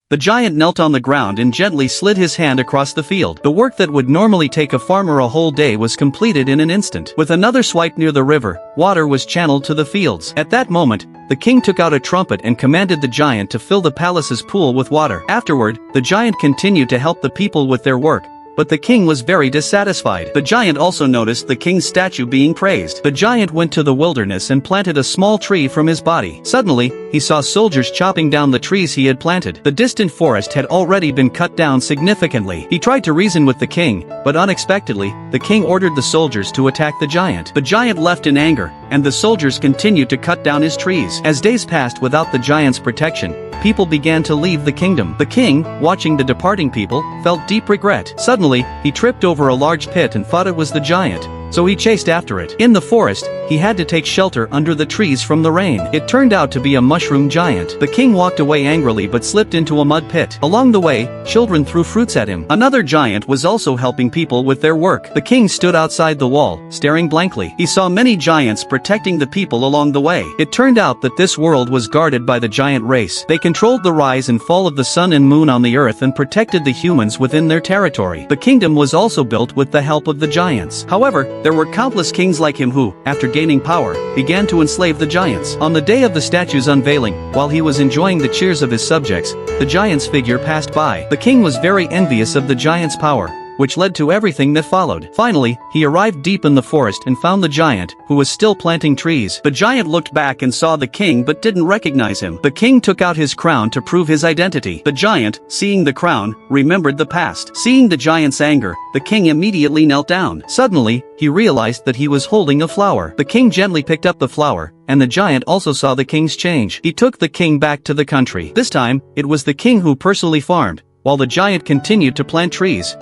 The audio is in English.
The giant knelt on the ground and gently slid his hand across the field. The work that would normally take a farmer a whole day was completed in an instant. With another swipe near the river, water was channeled to the fields. At that moment, the king took out a trumpet and commanded the giant to fill the palace's pool with water. Afterward, the giant continued to help the people with their work, but the king was very dissatisfied. The giant also noticed the king's statue being praised. The giant went to the wilderness and planted a small tree from his body. Suddenly, he saw soldiers chopping down the trees he had planted. The distant forest had already been cut down significantly. He tried to reason with the king, but unexpectedly, the king ordered the soldiers to attack the giant. The giant left in anger, and the soldiers continued to cut down his trees. As days passed without the giant's protection, people began to leave the kingdom. The king, watching the departing people, felt deep regret. Suddenly, he tripped over a large pit and thought it was the giant, so he chased after it. In the forest, he had to take shelter under the trees from the rain. It turned out to be a mushroom giant. The king walked away angrily but slipped into a mud pit. Along the way, children threw fruits at him. Another giant was also helping people with their work. The king stood outside the wall, staring blankly. He saw many giants protecting the people along the way. It turned out that this world was guarded by the giant race. They controlled the rise and fall of the sun and moon on the earth and protected the humans within their territory. The kingdom was also built with the help of the giants. However, there were countless kings like him who, after gaining power, began to enslave the giants. On the day of the statue's unveiling, while he was enjoying the cheers of his subjects, the giant's figure passed by. The king was very envious of the giant's power, which led to everything that followed. Finally, he arrived deep in the forest and found the giant, who was still planting trees. The giant looked back and saw the king but didn't recognize him. The king took out his crown to prove his identity. The giant, seeing the crown, remembered the past. Seeing the giant's anger, the king immediately knelt down. Suddenly, he realized that he was holding a flower. The king gently picked up the flower, and the giant also saw the king's change. He took the king back to the country. This time, it was the king who personally farmed, while the giant continued to plant trees.